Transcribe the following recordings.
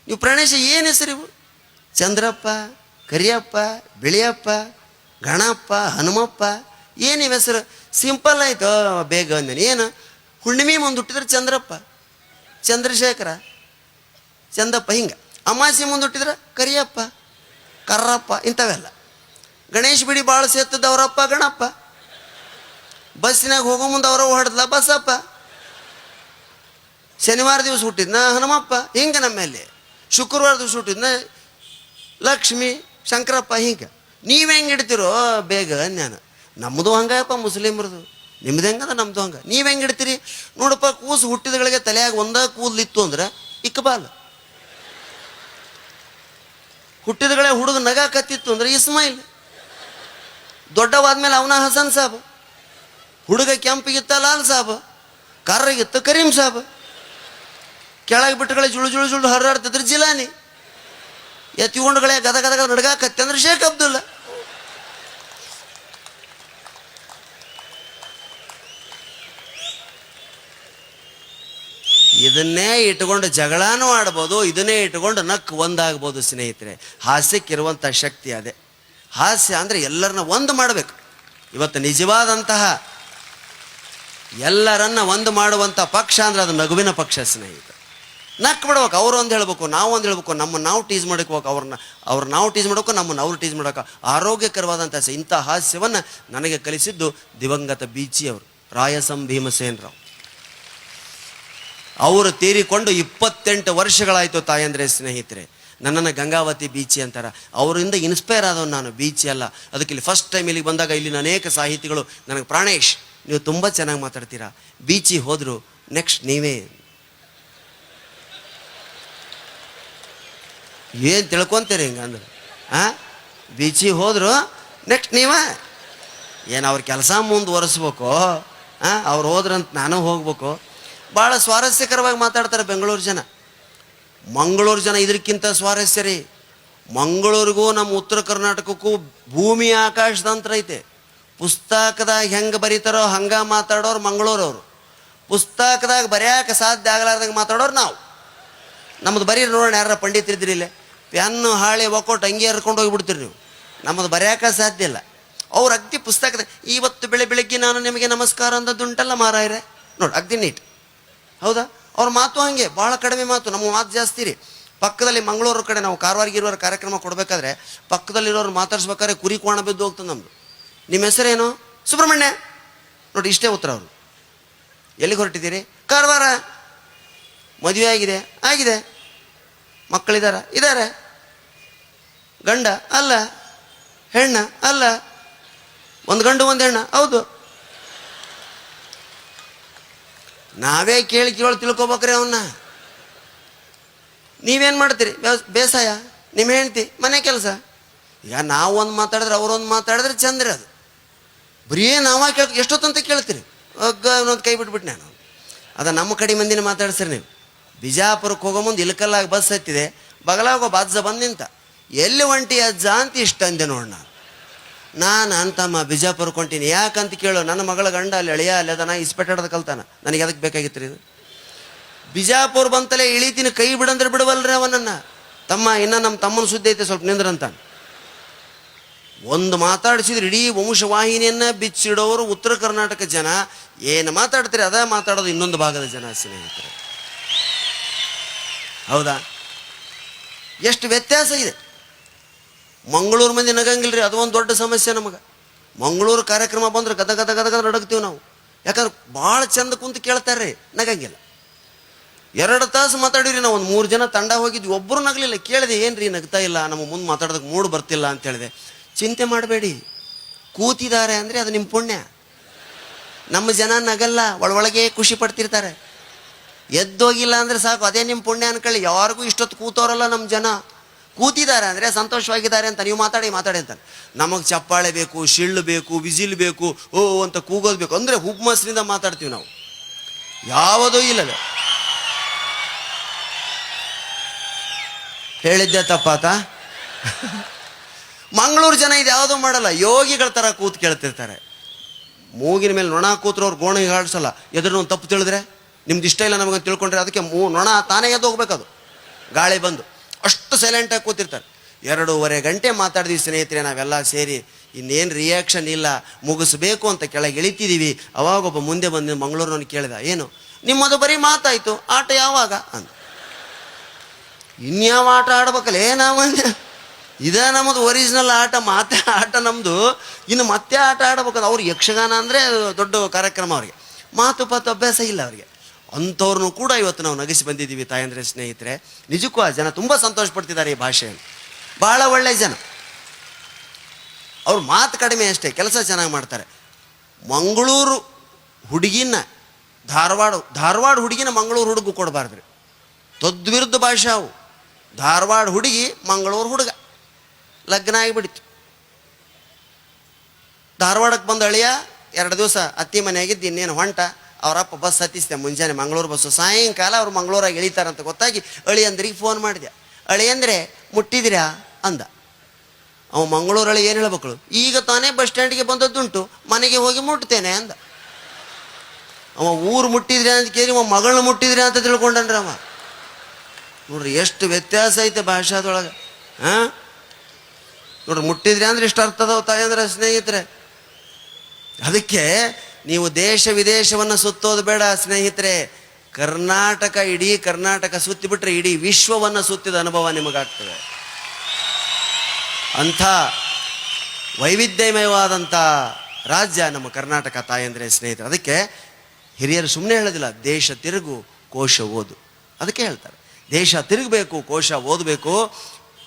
ನೀವು ಪ್ರಾಣೇಶ ಏನು ಹೆಸರು ಇವು? ಚಂದ್ರಪ್ಪ, ಕರಿಯಪ್ಪ, ಬಿಳಿಯಪ್ಪ, ಗಣಪ್ಪ, ಹನುಮಪ್ಪ, ಏನು ಇವು ಹೆಸರು? ಸಿಂಪಲ್ ಆಯ್ತು. ಬೇಗ ಅಂದೇನೆ. ಏನು ಹುಣ್ಣಿಮೆ ಮುಂದೆ ಹುಟ್ಟಿದ್ರೆ ಚಂದ್ರಪ್ಪ, ಚಂದ್ರಶೇಖರ, ಚಂದಪ್ಪ, ಹಿಂಗೆ. ಅಮಾಸಿ ಮುಂದೆ ಹುಟ್ಟಿದ್ರೆ ಕರಿಯಪ್ಪ, ಕರ್ರಪ್ಪ, ಇಂಥವೆಲ್ಲ. ಗಣೇಶ ಬಿಡಿ ಭಾಳ ಸೇರ್ತದವರಪ್ಪ ಗಣಪ್ಪ. ಬಸ್ಸಿನಾಗ ಹೋಗೋ ಮುಂದೆ ಅವರ ಹೊಡೆದ್ಲ ಬಸಪ್ಪ. ಶನಿವಾರ ದಿವಸ ಹುಟ್ಟಿದ್ನ ಹನುಮಪ್ಪ, ಹಿಂಗೆ. ನಮ್ಮಲ್ಲಿ ಶುಕ್ರವಾರ ದಿವಸ ಹುಟ್ಟಿದ್ನ ಲಕ್ಷ್ಮಿ, ಶಂಕರಪ್ಪ, ಹಿಂಗೆ. ನೀವು ಹೆಂಗೆ ಇಡ್ತೀರೋ ಬೇಗ ನಾನು. ನಮ್ಮದು ಹಂಗಪ್ಪ ಮುಸ್ಲಿಮ್ರದು. ನಿಮ್ದು ಹೆಂಗದ ನಮ್ಮದು ಹಂಗೆ. ನೀವು ಹೆಂಗೆ ಇಡ್ತೀರಿ ನೋಡಪ್ಪ. ಕೂಸು ಹುಟ್ಟಿದಗಳಿಗೆ ತಲೆಯಾಗ ಒಂದೇ ಕೂದಲಿತ್ತು ಅಂದ್ರೆ ಇಕ್ಬಾಲ್. ಹುಟ್ಟಿದಗಳೇ ಹುಡುಗ ನಗ ಕತ್ತಿತ್ತು ಅಂದ್ರೆ ಇಸ್ಮಾಯಿಲ್. ದೊಡ್ಡವಾದ್ಮೇಲೆ ಅವನ ಹಸನ್ ಸಾಬ್. ಹುಡುಗ ಕೆಂಪಿಗಿತ್ತ ಲಾಲ್ ಸಾಬ್, ಕರ್ರಗಿತ್ತು ಕರೀಂ ಸಾಬ್. ಕೆಳಗೆ ಬಿಟ್ಟುಗಳೇ ಜುಳು ಜುಳು ಜುಳು ಹರಿದಾಡ್ತಿದ್ರೆ ಜಿಲಾನಿ. ಎತ್ತಿಕೊಂಡುಗಳೇ ಗದ ಗದ ಗದ ನಡ್ಗಾಕತ್ತೆ ಅಂದ್ರೆ ಶೇಖ್ ಅಬ್ದುಲ್ಲಾ. ಇದನ್ನೇ ಇಟ್ಕೊಂಡು ಜಗಳನೂ ಆಡ್ಬೋದು, ಇದನ್ನೇ ಇಟ್ಕೊಂಡು ನಕ್ಕು ಒಂದಾಗ್ಬೋದು. ಸ್ನೇಹಿತರೆ, ಹಾಸ್ಯಕ್ಕಿರುವಂಥ ಶಕ್ತಿ ಅದೇ. ಹಾಸ್ಯ ಅಂದರೆ ಎಲ್ಲರನ್ನ ಒಂದು ಮಾಡಬೇಕು. ಇವತ್ತು ನಿಜವಾದಂತಹ ಎಲ್ಲರನ್ನ ಒಂದು ಮಾಡುವಂಥ ಪಕ್ಷ ಅಂದರೆ ಅದು ನಗುವಿನ ಪಕ್ಷ. ಸ್ನೇಹಿತ, ನಕ್ಕು ಬಿಡ್ಬೇಕು. ಅವರು ಒಂದು ಹೇಳ್ಬೇಕು, ನಾವು ಒಂದು ಹೇಳ್ಬೇಕು. ನಾವು ಟೀಸ್ ಮಾಡ್ಕೋಬೇಕು, ಅವ್ರು ನಾವು ಟೀಸ್ ಮಾಡ್ಬೇಕು, ನಮ್ಮನ್ನು ಅವ್ರು ಟೀಸ್ ಮಾಡೋಕೆ. ಆರೋಗ್ಯಕರವಾದಂಥ ಇಂಥ ಹಾಸ್ಯವನ್ನು ನನಗೆ ಕಲಿಸಿದ್ದು ದಿವಂಗತ ಬೀಚಿ ಅವರು, ರಾಯಸಂ ಭೀಮಸೇನರಾವ್. ಅವರು ತೀರಿಕೊಂಡು 28 ವರ್ಷಗಳಾಯಿತು ತಾಯಂದ್ರೆ. ಸ್ನೇಹಿತರೆ, ನನ್ನನ್ನು ಗಂಗಾವತಿ ಬೀಚಿ ಅಂತಾರೆ. ಅವರಿಂದ ಇನ್ಸ್ಪೈರ್ ಆದವನು ನಾನು, ಬೀಚಿ ಅಲ್ಲ. ಅದಕ್ಕೆ ಇಲ್ಲಿ ಫಸ್ಟ್ ಟೈಮ್ ಇಲ್ಲಿಗೆ ಬಂದಾಗ ಇಲ್ಲಿನ ಅನೇಕ ಸಾಹಿತಿಗಳು ನನಗೆ, ಪ್ರಾಣೇಶ್ ನೀವು ತುಂಬ ಚೆನ್ನಾಗಿ ಮಾತಾಡ್ತೀರಾ, ಬೀಚಿ ಹೋದರು ನೆಕ್ಸ್ಟ್ ನೀವೇ. ಏನು ತಿಳ್ಕೊತೀರಿ ಹಿಂಗಂದ್ರೆ? ಬೀಚಿ ಹೋದರು ನೆಕ್ಸ್ಟ್ ನೀವೇ. ಏನು ಅವ್ರ ಕೆಲಸ ಮುಂದುವರಿಸ್ಬೇಕು, ಅವ್ರು ಹೋದ್ರಂತ ನಾನು ಹೋಗ್ಬೇಕು. ಭಾಳ ಸ್ವಾರಸ್ಯಕರವಾಗಿ ಮಾತಾಡ್ತಾರೆ ಬೆಂಗಳೂರು ಜನ. ಮಂಗಳೂರು ಜನ ಇದಕ್ಕಿಂತ ಸ್ವಾರಸ್ಯ ರೀ. ಮಂಗಳೂರಿಗೂ ನಮ್ಮ ಉತ್ತರ ಕರ್ನಾಟಕಕ್ಕೂ ಭೂಮಿ ಆಕಾಶದಂತ್ರ ಐತೆ. ಪುಸ್ತಕದಾಗ ಹೆಂಗೆ ಬರೀತಾರೋ ಹಂಗೆ ಮಾತಾಡೋರು ಮಂಗಳೂರವರು. ಪುಸ್ತಕದಾಗ ಬರೆಯೋಕೆ ಸಾಧ್ಯ ಆಗಲಾರ್ದಂಗೆ ಮಾತಾಡೋರು ನಾವು. ನಮ್ಮದು ಬರೀರಿ ನೋಡೋಣ, ಯಾರ ಪಂಡಿತರಿದ್ರಿ ಇಲ್ಲೇ ಪೆನ್ನು ಹಾಳೆ ಒಕ್ಕೊಟ್ಟು ಹಂಗೆ ಹರ್ಕೊಂಡು ಹೋಗಿಬಿಡ್ತೀರಿ ನೀವು. ನಮ್ಮದು ಬರೆಯೋಕೆ ಸಾಧ್ಯ ಇಲ್ಲ. ಅವ್ರು ಅಗ್ದಿ ಪುಸ್ತಕದ ಇವತ್ತು ಬೆಳಗ್ಗೆ ನಾನು ನಿಮಗೆ ನಮಸ್ಕಾರ ಅಂದದ್ದುಂಟಲ್ಲ ಮಾರಾಯರೆ ನೋಡಿ, ಅಗ್ದಿ ನೀಟ್. ಹೌದಾ? ಅವ್ರ ಮಾತು ಹಾಗೆ ಭಾಳ ಕಡಿಮೆ ಮಾತು, ನಮ್ಮ ಮಾತು ಜಾಸ್ತಿ ರೀ. ಪಕ್ಕದಲ್ಲಿ ಮಂಗಳೂರು ಕಡೆ ನಾವು ಕಾರವಾರಗಿರೋರ ಕಾರ್ಯಕ್ರಮ ಕೊಡಬೇಕಾದ್ರೆ ಪಕ್ಕದಲ್ಲಿರೋರು ಮಾತಾಡ್ಸ್ಬೇಕಾದ್ರೆ ಕುರಿ ಕೋಣ ಬಿದ್ದು ಹೋಗ್ತದೆ ನಮ್ಮದು. ನಿಮ್ಮ ಹೆಸರೇನು? ಸುಬ್ರಹ್ಮಣ್ಯ. ನೋಡಿ, ಇಷ್ಟೇ ಉತ್ತರ ಅವರು. ಎಲ್ಲಿಗೆ ಹೊರಟಿದ್ದೀರಿ? ಕಾರವಾರ. ಮದುವೆ ಆಗಿದೆ? ಆಗಿದೆ. ಇದ್ದಾರೆ. ಗಂಡ? ಅಲ್ಲ. ಹೆಣ್ಣ? ಅಲ್ಲ. ಒಂದು ಗಂಡು ಒಂದು ಹೆಣ್ಣ? ಹೌದು. ನಾವೇ ಕೇಳಿ ತಿಳ್ಕೊಬೇಕ್ರಿ ಅವನ್ನ. ನೀವೇನು ಮಾಡ್ತೀರಿ? ಬೇಸಾಯ. ನಿಮ್ಮ ಹೆಂಡ್ತಿ ಮನೆ ಕೆಲಸ. ಈಗ ನಾವು ಒಂದು ಮಾತಾಡಿದ್ರೆ ಅವರೊಂದು ಮಾತಾಡಿದ್ರೆ ಚಂದ್ರ. ಅದು ಬರೀ ನಾವ ಎಷ್ಟೊತ್ತಂತ ಕೇಳ್ತೀರಿ? ಇನ್ನೊಂದು ಕೈ ಬಿಟ್ಬಿಟ್ಟು ನಾನು. ಅದು ನಮ್ಮ ಕಡೆ ಮಂದಿನ ಮಾತಾಡ್ಸಿರಿ ನೀವು. ಬಿಜಾಪುರಕ್ಕೆ ಹೋಗೋ ಮುಂದೆ ಇಲ್ಕಲ್ಲಾಗ ಬಸ್ ಹತ್ತಿದೆ, ಬಗಲಾಗ ಒಬ್ಬ ಅಜ್ಜ ಬಂದು ನಿಂತ. ಎಲ್ಲಿ ಹೊಂಟಿ ಅಜ್ಜ ಅಂತ ಇಷ್ಟ ಅಂದೆ ನೋಡಿ. ನಾನು ಅಂತಮ್ಮ ಬಿಜಾಪುರಕ್ಕೆ ಹೊಂಟೀನಿ. ಯಾಕಂತ ಕೇಳು, ನನ್ನ ಮಗಳ ಗಂಡ ಅಲ್ಲಿ ಅಳಿಯ ಅಲ್ಲಿ ಅದನ್ನ ಇಸ್ಪೆಟಾಡೋದು ಕಲ್ತಾನ. ನನಗೆ ಅದಕ್ಕೆ ಬೇಕಾಗಿತ್ತು ರೀ ಇದು. ಬಿಜಾಪುರ ಬಂತಲೇ ಇಳಿತೀನಿ, ಕೈ ಬಿಡಂದ್ರೆ ಬಿಡವಲ್ರಿ ಅವನನ್ನು. ತಮ್ಮ ಇನ್ನು ನಮ್ಮ ತಮ್ಮನ ಸುದ್ದಿ ಐತೆ ಸ್ವಲ್ಪ ನಿಂದ್ರಂತ ಒಂದು ಮಾತಾಡಿಸಿದ್ರೆ ಇಡೀ ವಂಶವಾಹಿನಿಯನ್ನು ಬಿಚ್ಚಿಡೋರು ಉತ್ತರ ಕರ್ನಾಟಕ ಜನ. ಏನು ಮಾತಾಡ್ತೀರಿ ಅದ ಮಾತಾಡೋದು ಇನ್ನೊಂದು ಭಾಗದ ಜನ. ಸ್ನೇಹಿತರೆ, ಹೌದಾ? ಎಷ್ಟು ವ್ಯತ್ಯಾಸ ಇದೆ. ಮಂಗಳೂರು ಮಂದಿ ನಗಂಗಿಲ್ರಿ, ಅದು ಒಂದು ದೊಡ್ಡ ಸಮಸ್ಯೆ ನಮಗೆ. ಮಂಗಳೂರು ಕಾರ್ಯಕ್ರಮ ಬಂದ್ರೆ ಗದ ಗದ ಗದ ಗದ ನಡಗ್ತೀವಿ ನಾವು. ಯಾಕಂದ್ರೆ ಭಾಳ ಚಂದ ಕುಂತು ಕೇಳ್ತಾರೆ ರೀ, ನಗಂಗಿಲ್ಲ. 2 ತಾಸು ಮಾತಾಡಿರಿ ನಾವು. ಒಂದು 3 ಜನ ತಂಡ ಹೋಗಿದ್ವಿ, ಒಬ್ಬರು ನಗಲಿಲ್ಲ. ಕೇಳಿದೆ, ಏನು ರೀ ನಗ್ತಾ ಇಲ್ಲ, ನಮ್ಮ ಮುಂದೆ ಮಾತಾಡೋದಕ್ಕೆ ಮೂಡ್ ಬರ್ತಿಲ್ಲ ಅಂತ ಹೇಳಿದೆ. ಚಿಂತೆ ಮಾಡಬೇಡಿ, ಕೂತಿದ್ದಾರೆ ಅಂದರೆ ಅದು ನಿಮ್ಮ ಪುಣ್ಯ. ನಮ್ಮ ಜನ ನಗಲ್ಲ, ಒಳಗೆ ಖುಷಿ ಪಡ್ತಿರ್ತಾರೆ. ಎದ್ದೋಗಿಲ್ಲ ಅಂದರೆ ಸಾಕು, ಅದೇ ನಿಮ್ಮ ಪುಣ್ಯ ಅನ್ಕೊಳ್ಳಿ. ಯಾರಿಗೂ ಇಷ್ಟೊತ್ತು ಕೂತವರಲ್ಲ ನಮ್ಮ ಜನ. ಕೂತಿದ್ದಾರೆ ಅಂದರೆ ಸಂತೋಷವಾಗಿದ್ದಾರೆ ಅಂತ ನೀವು ಮಾತಾಡಿ ಅಂತಾರೆ. ನಮಗೆ ಚಪ್ಪಾಳೆ ಬೇಕು, ಶಿಳ್ಳು ಬೇಕು, ವಿಜಿಲ್ ಬೇಕು, ಓ ಅಂತ ಕೂಗೋದು ಬೇಕು. ಅಂದರೆ ಹುಮ್ಮಸ್ಸಿನಿಂದ ಮಾತಾಡ್ತೀವಿ ನಾವು. ಯಾವುದೂ ಇಲ್ಲದ. ಹೇಳಿದ್ದೆ ತಪ್ಪಾತ? ಮಂಗಳೂರು ಜನ ಇದು ಯಾವುದೂ ಮಾಡಲ್ಲ, ಯೋಗಿಗಳ ಥರ ಕೂತು ಕೇಳ್ತಿರ್ತಾರೆ. ಮೂಗಿನ ಮೇಲೆ ನೊಣ ಕೂತ್ರು ಅವ್ರು ಗೋಣಿಗೆ ಹಾಡ್ಸಲ್ಲ. ಎದುರು ತಪ್ಪು ತಿಳಿದ್ರೆ ನಿಮ್ದು ಇಷ್ಟ ಇಲ್ಲ ನಮಗೆ ತಿಳ್ಕೊಂಡ್ರೆ ಅದಕ್ಕೆ ನೊಣ ತಾನೇ ಎದ್ದು ಹೋಗ್ಬೇಕದು. ಗಾಳಿ ಬಂದು ಅಷ್ಟು ಸೈಲೆಂಟಾಗಿ ಕೂತಿರ್ತಾರೆ. 2.5 ಗಂಟೆ ಮಾತಾಡಿದ್ವಿ ಸ್ನೇಹಿತರೆ ನಾವೆಲ್ಲ ಸೇರಿ. ಇನ್ನೇನು ರಿಯಾಕ್ಷನ್ ಇಲ್ಲ, ಮುಗಿಸ್ಬೇಕು ಅಂತ ಕೆಳಗೆ ಇಳಿತಿದ್ದೀವಿ. ಅವಾಗೊಬ್ಬ ಮುಂದೆ ಬಂದು ಮಂಗಳೂರಿನವನು ಕೇಳಿದ, ಏನು ನಿಮ್ಮದು ಬರೀ ಮಾತಾಯಿತು, ಆಟ ಯಾವಾಗ ಅಂತ. ಇನ್ಯಾವ ಆಟ ಆಡ್ಬೇಕಲ್ಲ ನಾವು, ಇದೇ ನಮ್ಮದು ಒರಿಜಿನಲ್ ಆಟ, ಆಟ ನಮ್ಮದು. ಇನ್ನು ಮತ್ತೆ ಆಟ ಆಡ್ಬೇಕಂದ್ರೆ ಅವ್ರು ಯಕ್ಷಗಾನ ಅಂದರೆ ದೊಡ್ಡ ಕಾರ್ಯಕ್ರಮ, ಅವ್ರಿಗೆ ಮಾತು ಅಭ್ಯಾಸ ಇಲ್ಲ ಅವ್ರಿಗೆ. ಅಂಥವ್ರನ್ನೂ ಕೂಡ ಇವತ್ತು ನಾವು ನಗಿಸಿ ಬಂದಿದ್ದೀವಿ ತಾಯಂದ್ರೆ ಸ್ನೇಹಿತರೆ. ನಿಜಕ್ಕೂ ಆ ಜನ ತುಂಬ ಸಂತೋಷ ಪಡ್ತಿದ್ದಾರೆ ಈ ಭಾಷೆಯನ್ನು. ಭಾಳ ಒಳ್ಳೆಯ ಜನ. ಅವ್ರು ಮಾತು ಕಡಿಮೆ ಅಷ್ಟೇ, ಕೆಲಸ ಚೆನ್ನಾಗಿ ಮಾಡ್ತಾರೆ. ಮಂಗಳೂರು ಹುಡುಗಿನ ಧಾರವಾಡ ಹುಡುಗಿನ ಮಂಗಳೂರು ಹುಡುಗ ಕೊಡಬಾರ್ದ್ರಿ. ತದ್ವಿರುದ್ಧ ಭಾಷೆ ಅವು. ಧಾರವಾಡ ಹುಡುಗಿ ಮಂಗಳೂರು ಹುಡುಗ, ಲಗ್ನ ಆಗಿಬಿಡ್ತು. ಧಾರವಾಡಕ್ಕೆ ಬಂದು ಅಳಿಯ 2 ದಿವಸ ಅತ್ತಿ ಮನೆಯಾಗಿದ್ದು ಇನ್ನೇನು ಹೊಂಟ. ಅವರಪ್ಪ ಬಸ್ ಹತ್ತಿಸ್ದೆ ಮುಂಜಾನೆ, ಮಂಗಳೂರು ಬಸ್ಸು. ಸಾಯಂಕಾಲ ಅವ್ರು ಮಂಗಳೂರಾಗಿ ಇಳಿತಾರಂತ ಗೊತ್ತಾಗಿ ಅಳಿಯಂದ್ರಿಗೆ ಫೋನ್ ಮಾಡಿದೆ. ಅಳಿಯಂದ್ರೆ ಮುಟ್ಟಿದಿರಾ ಅಂದ. ಅವ ಮಂಗಳೂರಲ್ಲಿ ಏನು ಹೇಳ್ಬೇಕಳು, ಈಗ ತಾನೇ ಬಸ್ ಸ್ಟ್ಯಾಂಡ್ಗೆ ಬಂದದ್ದುಂಟು, ಮನೆಗೆ ಹೋಗಿ ಮುಟ್ತೇನೆ ಅಂದ. ಅವ ಊರು ಮುಟ್ಟಿದ್ರಿ ಅಂತ ಕೇಳಿ ಅವ ಮಗಳನ್ನ ಮುಟ್ಟಿದ್ರಿ ಅಂತ ತಿಳ್ಕೊಂಡನ್ರಿ ಅವ. ನೋಡ್ರಿ ಎಷ್ಟು ವ್ಯತ್ಯಾಸ ಐತೆ ಭಾಷಾದೊಳಗೆ. ನೋಡ್ರಿ, ಮುಟ್ಟಿದ್ರಿ ಅಂದ್ರೆ ಇಷ್ಟು ಅರ್ಥದವ ತಾಯಂದ್ರೆ ಸ್ನೇಹಿತರೆ. ಅದಕ್ಕೆ ನೀವು ದೇಶ ವಿದೇಶವನ್ನು ಸುತ್ತೋದು ಬೇಡ ಸ್ನೇಹಿತರೆ. ಕರ್ನಾಟಕ, ಇಡೀ ಕರ್ನಾಟಕ ಸುತ್ತಿಬಿಟ್ರೆ ಇಡೀ ವಿಶ್ವವನ್ನು ಸುತ್ತಿದ ಅನುಭವ ನಿಮಗಾಗ್ತದೆ. ಅಂಥ ವೈವಿಧ್ಯಮಯವಾದಂಥ ರಾಜ್ಯ ನಮ್ಮ ಕರ್ನಾಟಕ ತಾಯಂದ್ರೆ ಸ್ನೇಹಿತರೆ. ಅದಕ್ಕೆ ಹಿರಿಯರು ಸುಮ್ಮನೆ ಹೇಳೋದಿಲ್ಲ, ದೇಶ ತಿರುಗು ಕೋಶ ಓದು. ಅದಕ್ಕೆ ಹೇಳ್ತಾರೆ, ದೇಶ ತಿರುಗಬೇಕು, ಕೋಶ ಓದಬೇಕು.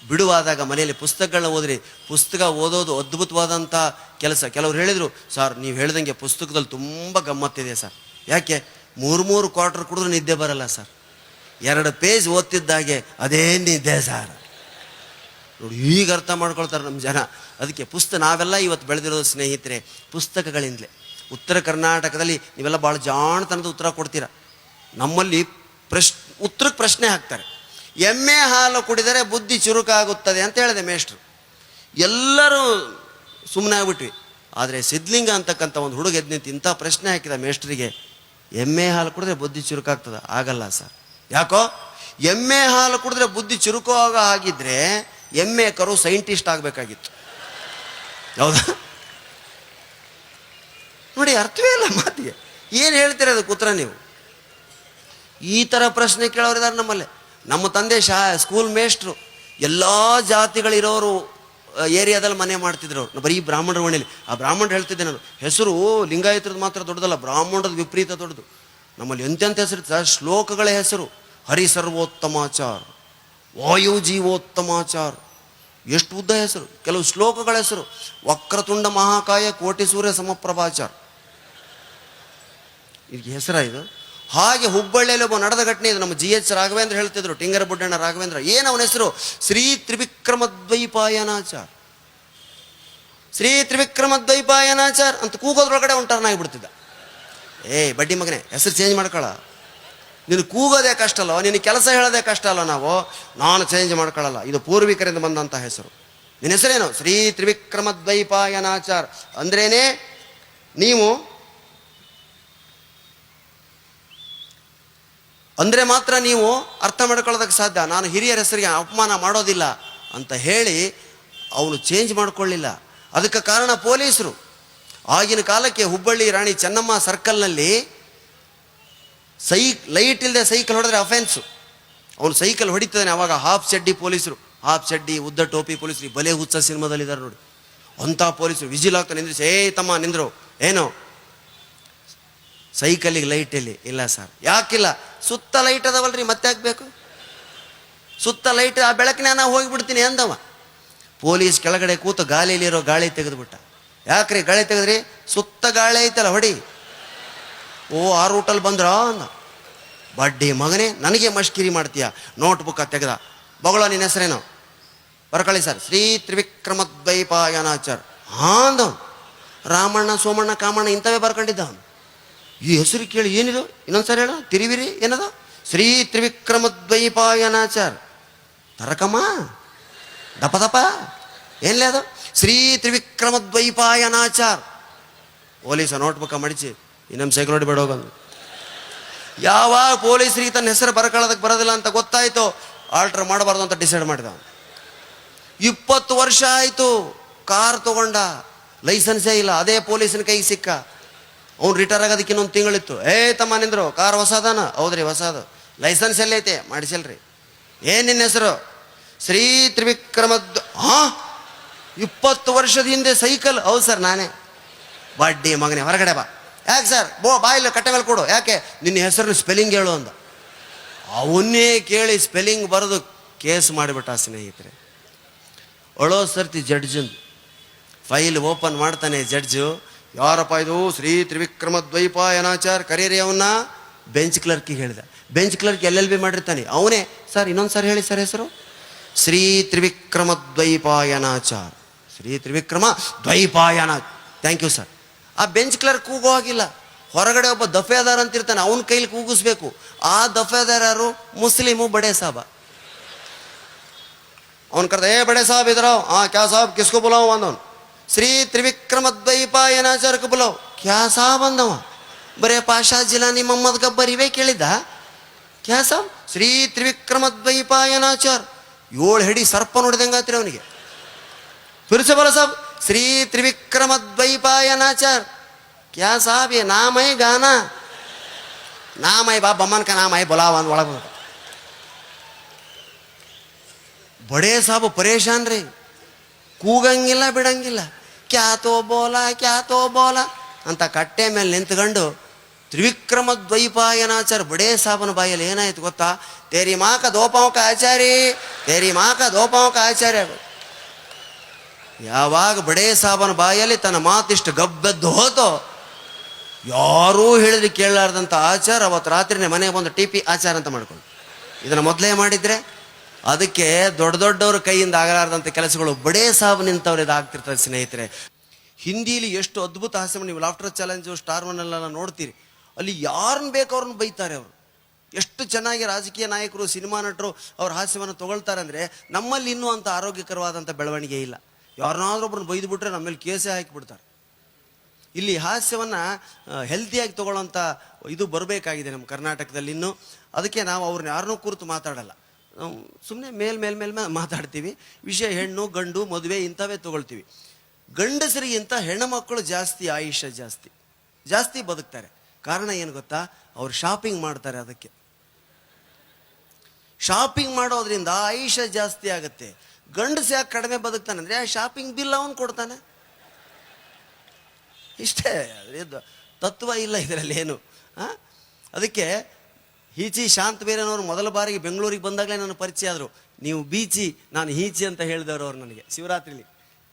ಬಿಡುವಾದಾಗ ಮನೆಯಲ್ಲಿ ಪುಸ್ತಕಗಳನ್ನ ಓದ್ರಿ. ಪುಸ್ತಕ ಓದೋದು ಅದ್ಭುತವಾದಂಥ ಕೆಲಸ. ಕೆಲವ್ರು ಹೇಳಿದರು, ಸರ್ ನೀವು ಹೇಳ್ದಂಗೆ ಪುಸ್ತಕದಲ್ಲಿ ತುಂಬ ಗಮ್ಮತ್ತಿದೆ ಸರ್. ಯಾಕೆ? 3 ಕ್ವಾರ್ಟರ್ ಕುಡಿದ್ರೂ ನಿದ್ದೆ ಬರಲ್ಲ ಸರ್. 2 ಪೇಜ್ ಓದ್ತಿದ್ದಾಗೆ ಅದೇ ನಿದ್ದೆ ಸರ್. ನೋಡಿ, ಈಗ ಅರ್ಥ ಮಾಡ್ಕೊಳ್ತಾರೆ ನಮ್ಮ ಜನ. ಅದಕ್ಕೆ ನಾವೆಲ್ಲ ಇವತ್ತು ಬೆಳೆದಿರೋದು ಸ್ನೇಹಿತರೆ ಪುಸ್ತಕಗಳಿಂದಲೇ. ಉತ್ತರ ಕರ್ನಾಟಕದಲ್ಲಿ ನೀವೆಲ್ಲ ಭಾಳ ಜಾಣತನದ ಉತ್ತರ ಕೊಡ್ತೀರ. ನಮ್ಮಲ್ಲಿ ಉತ್ತರಕ್ಕೆ ಪ್ರಶ್ನೆ ಹಾಕ್ತಾರೆ, ಎಮ್ಮೆ ಹಾಲು ಕುಡಿದರೆ ಬುದ್ಧಿ ಚುರುಕಾಗುತ್ತದೆ ಅಂತ ಹೇಳಿದೆ ಮೇಷ್ಟ್ರು. ಎಲ್ಲರೂ ಸುಮ್ಮನೆ ಆಗ್ಬಿಟ್ವಿ. ಆದರೆ ಸಿದ್ಲಿಂಗ ಅಂತಕ್ಕಂಥ ಒಂದು ಹುಡುಗ ಎದ್ದು ನಿಂತು ಇಂಥ ಪ್ರಶ್ನೆ ಹಾಕಿದ ಮೇಷ್ಟ್ರಿಗೆ, ಎಮ್ಮೆ ಹಾಲು ಕುಡಿದ್ರೆ ಬುದ್ಧಿ ಚುರುಕಾಗ್ತದೆ? ಆಗಲ್ಲ ಸರ್. ಯಾಕೋ? ಎಮ್ಮೆ ಹಾಲು ಕುಡಿದ್ರೆ ಬುದ್ಧಿ ಚುರುಕಾಗ ಆಗಿದ್ರೆ ಎಮ್ಮೆ ಕರು ಸೈಂಟಿಸ್ಟ್ ಆಗಬೇಕಾಗಿತ್ತು. ಹೌದಾ? ನೋಡಿ, ಅರ್ಥವೇ ಇಲ್ಲ ಮಾತಿಗೆ. ಏನು ಹೇಳ್ತೀರ ಅದಕ್ಕೆ ಉತ್ತರ ನೀವು? ಈ ಥರ ಪ್ರಶ್ನೆ ಕೇಳೋರಿದ್ದಾರೆ ನಮ್ಮಲ್ಲಿ. ನಮ್ಮ ತಂದೆ ಸ್ಕೂಲ್ ಮೇಷ್ಟ್ರು. ಎಲ್ಲ ಜಾತಿಗಳಿರೋರು ಏರಿಯಾದಲ್ಲಿ ಮನೆ ಮಾಡ್ತಿದ್ರು ಅವ್ರು. ಬರೀ ಬ್ರಾಹ್ಮಣರ ಮನೇಲಿ. ಆ ಬ್ರಾಹ್ಮಣರು ಹೇಳ್ತಿದ್ದೆ ನಾನು, ಹೆಸರು ಲಿಂಗಾಯತರದ್ದು ಮಾತ್ರ ದೊಡ್ಡದಲ್ಲ, ಬ್ರಾಹ್ಮಣರದ ವಿಪರೀತ ದೊಡ್ಡದು. ನಮ್ಮಲ್ಲಿ ಎಂತೆಂಥ ಹೆಸರು ಸರ್, ಶ್ಲೋಕಗಳ ಹೆಸರು. ಹರಿ ಸರ್ವೋತ್ತಮಾಚಾರ, ವಾಯು ಜೀವೋತ್ತಮಾಚಾರ, ಎಷ್ಟು ಉದ್ದ ಹೆಸರು. ಕೆಲವು ಶ್ಲೋಕಗಳ ಹೆಸರು, ವಕ್ರತುಂಡ ಮಹಾಕಾಯ ಕೋಟಿ ಸೂರ್ಯ ಸಮಪ್ರಭಾಚಾರ. ಇದಕ್ಕೆ ಹೆಸರ ಇದು? ಹಾಗೆ ಹುಬ್ಬಳ್ಳಿಯಲ್ಲಿ ಒಬ್ಬ ನಡೆದ ಘಟನೆ ಇದು. ನಮ್ಮ GH ರಾಘವೇಂದ್ರ ಹೇಳ್ತಿದ್ರು, ಟಿಂಗರ ಬುಡ್ಡಣ್ಣ ರಾಘವೇಂದ್ರ. ಏನು ಅವನ ಹೆಸರು? ಶ್ರೀ ತ್ರಿವಿಕ್ರಮದ್ವೈಪಾಯನಾಚಾರ್. ಶ್ರೀ ತ್ರಿವಿಕ್ರಮದ್ವೈಪಾಯನಾಚಾರ್ ಅಂತ ಕೂಗೋದ್ರೊಳಗಡೆ ಟರ್ನ್ ಆಗಿಬಿಡ್ತಿದ್ದ. ಬಡ್ಡಿ ಮಗನೇ, ಹೆಸರು ಚೇಂಜ್ ಮಾಡ್ಕೊಳ್ಳ. ನೀನು ಕೂಗೋದೇ ಕಷ್ಟ ಅಲ್ವ, ನಿನ್ನ ಕೆಲಸ ಹೇಳೋದೇ ಕಷ್ಟ ಅಲ್ವ. ನಾನು ಚೇಂಜ್ ಮಾಡ್ಕೊಳ್ಳಲ್ಲ. ಇದು ಪೂರ್ವಿಕರಿಂದ ಬಂದಂಥ ಹೆಸರು. ನಿನ್ನ ಹೆಸರೇನು? ಶ್ರೀ ತ್ರಿವಿಕ್ರಮದ್ವೈಪಾಯನಾಚಾರ್. ಅಂದ್ರೇನೆ ನೀವು ಅಂದರೆ ಮಾತ್ರ ನೀವು ಅರ್ಥ ಮಾಡ್ಕೊಳ್ಳೋದಕ್ಕೆ ಸಾಧ್ಯ. ನಾನು ಹಿರಿಯರ ಹೆಸರಿಗೆ ಅಪಮಾನ ಮಾಡೋದಿಲ್ಲ ಅಂತ ಹೇಳಿ ಅವನು ಚೇಂಜ್ ಮಾಡ್ಕೊಳ್ಳಿಲ್ಲ. ಅದಕ್ಕೆ ಕಾರಣ ಪೊಲೀಸರು. ಆಗಿನ ಕಾಲಕ್ಕೆ ಹುಬ್ಬಳ್ಳಿ ರಾಣಿ ಚೆನ್ನಮ್ಮ ಸರ್ಕಲ್ನಲ್ಲಿ ಲೈಟ್ ಇಲ್ಲದೆ ಸೈಕಲ್ ಹೊಡೆದ್ರೆ ಅಫೆನ್ಸು. ಅವನು ಸೈಕಲ್ ಹೊಡಿತಾನೆ. ಅವಾಗ ಹಾಫ್ ಚಡ್ಡಿ ಪೊಲೀಸರು, ಹಾಫ್ ಚಡ್ಡಿ ಉದ್ದ ಟೋಪಿ ಪೊಲೀಸರು. ಈ ಬಲೆ ಹುಚ್ಚ ಸಿನಿಮಾದಲ್ಲಿದ್ದಾರೆ ನೋಡಿ, ಅಂಥ ಪೊಲೀಸರು ವಿಜಿಲ್ ಆಗ್ತಾ ನಿಂದ್ರಿಸಿ, ತಮ್ಮ ನಿಂದ್ರು, ಏನು ಸೈಕಲ್ಲಿಗೆ ಲೈಟ್ ಎಲ್ಲಿ? ಇಲ್ಲ ಸರ್. ಯಾಕಿಲ್ಲ? ಸುತ್ತ ಲೈಟ್ ಅದಾವಲ್ರಿ, ಮತ್ತೆ ಹಾಕ್ಬೇಕು? ಸುತ್ತ ಲೈಟ್, ಆ ಬೆಳಕಿನ ನಾನು ಹೋಗಿಬಿಡ್ತೀನಿ ಅಂದವ. ಪೊಲೀಸ್ ಕೆಳಗಡೆ ಕೂತು ಗಾಳಿಯಲ್ಲಿರೋ ಗಾಳಿ ತೆಗೆದುಬಿಟ್ಟ. ಯಾಕ್ರಿ ಗಾಳಿ ತೆಗೆದ್ರಿ? ಸುತ್ತ ಗಾಳಿ ಐತಲ್ಲ, ಹೊಡಿ. ಆ ರೂಟಲ್ಲಿ ಬಂದ್ರ ಅಂದ. ಬಡ್ಡಿ ಮಗನೇ, ನನಗೆ ಮಷ್ಕಿರಿ ಮಾಡ್ತೀಯ? ನೋಟ್ಬುಕ್ಕ ತೆಗೆದ. ಬಗಳ ನಿನ್ನ ಹೆಸರೇನು? ಬರ್ಕೊಳ್ಳಿ ಸರ್. ಶ್ರೀ ತ್ರಿವಿಕ್ರಮದ್ವೈಪಾಯನಾಚಾರ್. ಅಂದವನು. ರಾಮಣ್ಣ, ಸೋಮಣ್ಣ, ಕಾಮಣ್ಣ ಇಂಥವೇ ಬರ್ಕೊಂಡಿದ್ದ ಅವನು. ಈ ಹೆಸರು ಕೇಳಿ ಏನಿದು? ಇನ್ನೊಂದ್ಸರಿ ಹೇಳ, ತಿರಿವಿರಿ. ಏನದು? ಶ್ರೀ ತ್ರಿವಿಕ್ರಮದ್ವೈಪಾಯನಾಚಾರ್. ತರಕಮ್ಮ ದಪ ದಪ ಏನ್ಲೇ ಅದು? ಶ್ರೀ ತ್ರಿವಿಕ್ರಮದ್ವೈಪಾಯನಾಚಾರ್. ಪೊಲೀಸ ನೋಟ್ಬುಕ್ಕ ಮಡಿಸಿ, ಇನ್ನೊಂದು ಸೈಕಲ್ ಹೊಡಿಬೇಡ ಹೋಗಂದು. ಯಾವಾಗ ಪೊಲೀಸರಿಗೆ ತನ್ನ ಹೆಸರು ಬರ್ಕೊಳ್ಳೋದಕ್ಕೆ ಬರೋದಿಲ್ಲ ಅಂತ ಗೊತ್ತಾಯ್ತು, ಆಲ್ಟ್ರ್ ಮಾಡಬಾರ್ದು ಅಂತ ಡಿಸೈಡ್ ಮಾಡಿದ. 20 ವರ್ಷ ಆಯಿತು ಕಾರ್ ತಗೊಂಡ, ಲೈಸೆನ್ಸೇ ಇಲ್ಲ, ಅದೇ ಪೊಲೀಸನ ಕೈಗೆ ಸಿಕ್ಕ. ಅವ್ನು ರಿಟೈರ್ ಆಗೋದಕ್ಕೆ ಇನ್ನೊಂದು ತಿಂಗಳಿತ್ತು. ತಮ್ಮ ನಿಂದ್ರು, ಕಾರ್ ಹೊಸದಾನ? ಹೌದ್ರಿ ಹೊಸದು. ಲೈಸೆನ್ಸ್ ಎಲ್ಲೈತೆ? ಮಾಡಿಸಲ್ರಿ. ಏನು ನಿನ್ನ ಹೆಸರು? ಶ್ರೀ ತ್ರಿವಿಕ್ರಮದ್. 20 ವರ್ಷದ ಹಿಂದೆ ಸೈಕಲ್? ಹೌದು ಸರ್ ನಾನೇ. ಬಡ್ಡಿ ಮಗನೇ ಹೊರಗಡೆ ಬಾ. ಯಾಕೆ ಸರ್? ಬಾ ಇಲ್ಲ ಕಟ್ಟೆ ಮೇಲೆ ಕೊಡು. ಯಾಕೆ? ನಿನ್ನ ಹೆಸರು ಸ್ಪೆಲ್ಲಿಂಗ್ ಹೇಳು ಅಂದ. ಅವನ್ನೇ ಕೇಳಿ ಸ್ಪೆಲ್ಲಿಂಗ್ ಬರೆದು ಕೇಸ್ ಮಾಡಿಬಿಟ್ಟ ಸ್ನೇಹಿತರೆ. ಅಳೋ ಸರ್ತಿ ಜಡ್ಜಂದು ಫೈಲ್ ಓಪನ್ ಮಾಡ್ತಾನೆ ಜಡ್ಜು. ಯಾರಪ್ಪ ಇದು? ಶ್ರೀ ತ್ರಿವಿಕ್ರಮ ದ್ವೈಪಾಯನಾಚಾರ್, ಕರೀರಿ ಅವನ್ನ. ಬೆಂಚ್ ಕ್ಲರ್ಕಿಗೆ ಹೇಳಿದ. ಬೆಂಚ್ ಕ್ಲರ್ಕ್ LLB ಮಾಡಿರ್ತಾನೆ ಅವನೇ. ಸರ್ ಇನ್ನೊಂದು ಸರ್ ಹೇಳಿ ಸರ್ ಹೆಸರು? Shri Trivikrama Dvaipayanachar. Shri Trivikrama Dvaipayanachar. Thank you sir. ಆ ಬೆಂಚ್ ಕ್ಲರ್ಕ್ ಕೂಗೋ ಆಗಿಲ್ಲ. ಹೊರಗಡೆ ಒಬ್ಬ ದಫೇದಾರ್ ಅಂತಿರ್ತಾನೆ, ಅವನ ಕೈಲಿ ಕೂಗಿಸ್ಬೇಕು. ಆ ದಫೇದಾರ್ ಯಾರು? ಮುಸ್ಲಿಮು ಬಡೆ ಸಾಬ. ಅವನು ಕರೆದ, ಬಡೆ ಸಾಬ್ ಇದ್ರೋ? ಕ್ಯಾ ಸಾಬ್ ಕಿಸ್ಕೋ ಬುಲಾವ್ ಅಂದವನು. ಶ್ರೀ ತ್ರಿವಿಕ್ರಮ ದ್ವೈಪಾಯನಾಚಾರ್ಕ ಬುಲಾವ್. ಕ್ಯಾ ಸಾಬ್ ಅಂದವ. ಬರೇ ಪಾಷಾ ಜಿಲಾನಿ ಮೊಹಮ್ಮದ್ ಗಬ್ಬರ್ ಇವೇ ಕೇಳಿದ್ದ. ಕ್ಯಾ ಸಾಬ್? ಶ್ರೀ ತ್ರಿವಿಕ್ರಮ ದ್ವೈಪಾಯನಾಚಾರ್. 7 ಹೆಡಿ ಸರ್ಪ ನೋಡಿದಂಗಾತ್ರಿ ಅವನಿಗೆ. ಫಿರ್ಸೆ ಬಲ ಸಾಬ್. ಶ್ರೀ ತ್ರಿವಿಕ್ರಮ ದ್ವೈಪಾಯನಾಚಾರ್. ಕ್ಯಾ ಸಾಬ್? ये नाम है गाना? नाम है बाप बमन का नाम है बुलाव अंद ಒಳಗೆ. ಬಡೇ ಸಾಬ್ ಪರೇಶಾನ್ ರೀ. ಕೂಗಂಗಿಲ್ಲ ಬಿಡಂಗಿಲ್ಲ. ಕ್ಯಾ ತೋ ಬೋಲ ಅಂತ ಕಟ್ಟೆ ಮೇಲೆ ನಿಂತ್ಕೊಂಡು ತ್ರಿವಿಕ್ರಮ ದ್ವೈಪಾಯನಾಚಾರ್ ಬಡೇ ಸಾಬನ ಬಾಯಲ್ಲಿ ಏನಾಯ್ತು ಗೊತ್ತಾ? ತೇರಿ ಮಾಕ ದೋಪಾಂಕ ಆಚಾರಿ, ತೇರಿ ಮಾಕ ದೋಪಾಂಕ ಆಚಾರ್ಯ. ಯಾವಾಗ ಬಡೇ ಸಾಬನ ಬಾಯಲ್ಲಿ ತನ್ನ ಮಾತಿಷ್ಟು ಗಬ್ಬೆದ್ದು ಹೋತೋ, ಯಾರೂ ಹೇಳಿದ್ರೆ ಕೇಳಲಾರ್ದಂಥ ಆಚಾರ ಅವತ್ತು ರಾತ್ರಿನೇ ಮನೆಗೆ ಬಂದು TP ಆಚಾರ ಅಂತ ಮಾಡ್ಕೊಂಡು. ಇದನ್ನು ಮೊದಲೇ ಮಾಡಿದರೆ ಅದಕ್ಕೆ ದೊಡ್ಡ ದೊಡ್ಡವ್ರ ಕೈಯಿಂದ ಆಗಲಾರ್ದಂಥ ಕೆಲಸಗಳು ಬಡೇ ಸಾಬ್ ನಿಂತವ್ರು ಇದಾಗ್ತಿರ್ತದೆ ಸ್ನೇಹಿತರೆ. ಹಿಂದಿಲಿ ಎಷ್ಟು ಅದ್ಭುತ ಹಾಸ್ಯ. ನೀವು ಲಾಫ್ಟರ್ ಚಾಲೆಂಜು, ಸ್ಟಾರ್ ಒನ್ನೆಲ್ಲ ನೋಡ್ತೀರಿ. ಅಲ್ಲಿ ಯಾರನ್ನ ಬೇಕು ಅವ್ರನ್ನ ಬೈತಾರೆ ಅವರು. ಎಷ್ಟು ಚೆನ್ನಾಗಿ ರಾಜಕೀಯ ನಾಯಕರು, ಸಿನಿಮಾ ನಟರು ಅವ್ರ ಹಾಸ್ಯವನ್ನು ತೊಗೊಳ್ತಾರೆ ಅಂದರೆ, ನಮ್ಮಲ್ಲಿ ಇನ್ನೂ ಅಂಥ ಆರೋಗ್ಯಕರವಾದಂಥ ಬೆಳವಣಿಗೆ ಇಲ್ಲ. ಯಾರನ್ನಾದ್ರೂ ಒಬ್ಬರನ್ನ ಬೈದು ಬಿಟ್ರೆ ನಮ್ಮ ಮೇಲೆ ಕೇಸೇ ಹಾಕಿಬಿಡ್ತಾರೆ. ಇಲ್ಲಿ ಹಾಸ್ಯವನ್ನು ಹೆಲ್ತಿಯಾಗಿ ತೊಗೊಳ್ಳೋಂಥ ಇದು ಬರಬೇಕಾಗಿದೆ ನಮ್ಮ ಕರ್ನಾಟಕದಲ್ಲಿ ಇನ್ನೂ. ಅದಕ್ಕೆ ನಾವು ಅವ್ರನ್ನ ಯಾರನ್ನೂ ಕುರಿತು ಮಾತಾಡಲ್ಲ. ಸುಮ್ಮನೆ ಮೇಲ್ ಮಾತಾಡ್ತೀವಿ. ವಿಷಯ ಹೆಣ್ಣು ಗಂಡು ಮದುವೆ ಇಂಥವೇ ತೊಗೊಳ್ತೀವಿ. ಗಂಡಸರಿಗಿಂತ ಹೆಣ್ಣು ಮಕ್ಕಳು ಜಾಸ್ತಿ ಆಯುಷ್ಯ ಜಾಸ್ತಿ ಬದುಕ್ತಾರೆ. ಕಾರಣ ಏನು ಗೊತ್ತಾ? ಅವ್ರು ಶಾಪಿಂಗ್ ಮಾಡ್ತಾರೆ. ಅದಕ್ಕೆ ಶಾಪಿಂಗ್ ಮಾಡೋದ್ರಿಂದ ಆಯುಷ್ಯ ಜಾಸ್ತಿ ಆಗುತ್ತೆ. ಗಂಡಸ ಯಾಕೆ ಕಡಿಮೆ ಬದುಕ್ತಾನೆ ಅಂದರೆ, ಆ ಶಾಪಿಂಗ್ ಬಿಲ್ ಅವನು ಕೊಡ್ತಾನೆ. ಇಷ್ಟೇ, ತತ್ವ ಇಲ್ಲ ಇದರಲ್ಲಿ ಏನು. ಅದಕ್ಕೆ ಹೀಚಿ ಶಾಂತ ಬೇರೆನವರು ಮೊದಲ ಬಾರಿಗೆ ಬೆಂಗಳೂರಿಗೆ ಬಂದಾಗಲೇ ನನ್ನ ಪರಿಚಯ ಆದರು. ನೀವು ಬೀಚಿ, ನಾನು ಹೀಚಿ ಅಂತ ಹೇಳಿದವರು ಅವರು ನನಗೆ ಶಿವರಾತ್ರಿಲಿ